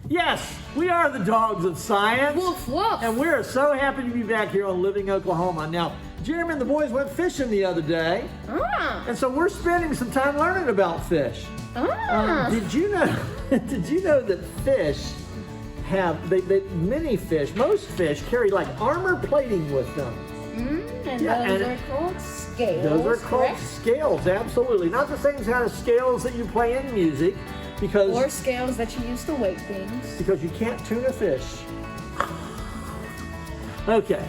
Yes, we are the Dogs of Science. Woof, woof. And we're so happy to be back here on Living Oklahoma. Now, Jeremy and the boys went fishing the other day. And so we're spending some time learning about fish. Did you know that fish have, many fish, most fish carry like armor plating with them. And those are called scales. Those are called scales, absolutely. Not the same kind of scales that you play in music, because or scales that you use to weigh things. Because you can't tune a fish. Okay.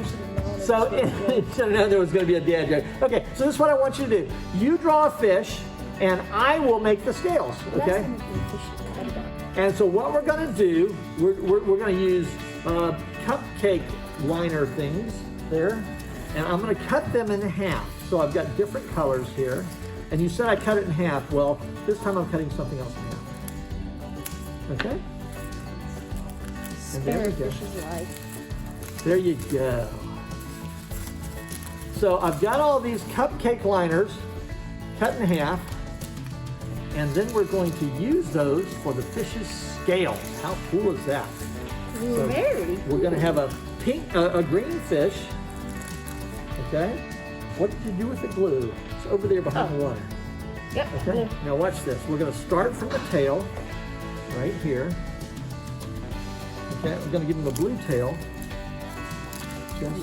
So you should have known there was going to be a dad joke. Okay, so this is what I want you to do. You draw a fish, and I will make the scales. Okay. And so what we're going to do, we're going to use cupcake liner things there, and I'm going to cut them in half. So I've got different colors here, and you said I cut it in half. Well, this time I'm cutting something else in half. Okay. And there we go. There you go. So I've got all these cupcake liners cut in half, and then we're going to use those for the fish's scales. How cool is that? So very cool. We're going to have a green fish. Okay. What did you do with the glue? It's over there behind the water. Yep. Okay. Now watch this. We're going to start from the tail, right here. Okay. I'm going to give him a blue tail. Just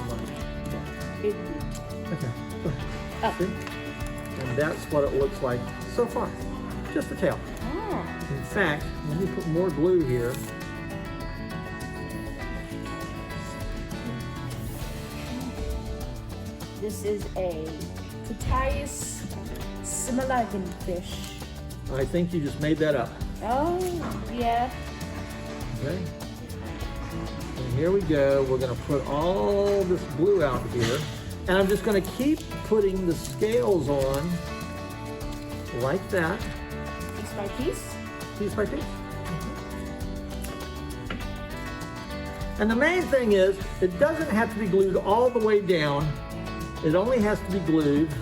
like that. Okay. See? And that's what it looks like so far. Just the tail. In fact, let me put more glue here. This is a Titius simulagan fish. I think you just made that up. Oh, yeah. Okay. And here we go. We're going to put all this glue out here. And I'm just going to keep putting the scales on like that. Piece by piece? Piece by piece. And the main thing is, it doesn't have to be glued all the way down. It only has to be glued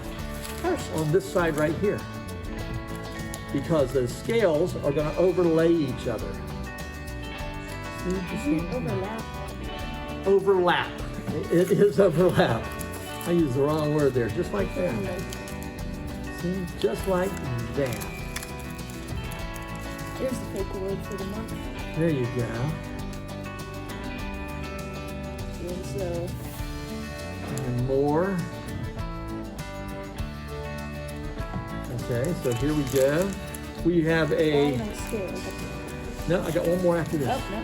first on this side right here, because the scales are going to overlay each other. Overlap. Overlap. It is overlap. I used the wrong word there. Just like that. See? Just like that. Here's the fake word for the month. There you go. And so. And more. Okay, so here we go. We have a... No, I got one more after this. Oh, no.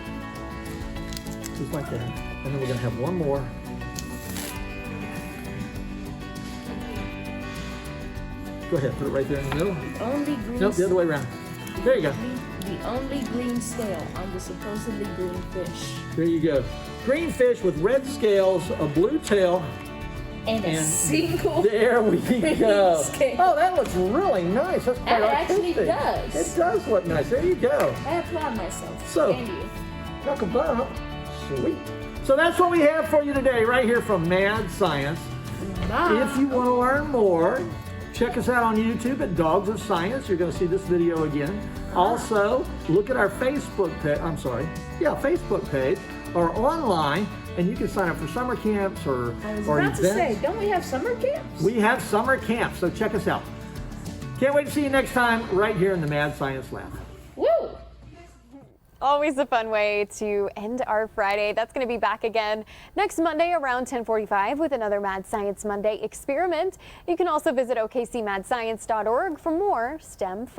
Just like that. And then we're going to have one more. Go ahead, put it right there in the middle. The only green. Nope, the other way around. There you go. The only green scale on the supposedly green fish. There you go. Green fish with red scales, a blue tail, and a single. There we go. Scale. Oh, that looks really nice. That's quite artistic. It actually does. It does look nice. There you go. I applaud myself. So, and you. Talk about sweet. So that's what we have for you today, right here from Mad Science. Bye. If you want to learn more, check us out on YouTube at Dogs of Science. You're going to see this video again. Also, look at our Facebook page. Facebook page, or online, and you can sign up for summer camps or I was or about events. to say, don't we have summer camps? We have summer camps, so check us out. Can't wait to see you next time right here in the Mad Science Lab. Woo! Always a fun way to end our Friday. That's going to be back again next Monday around 10:45 with another Mad Science Monday experiment. You can also visit okcmadscience.org for more STEM fun.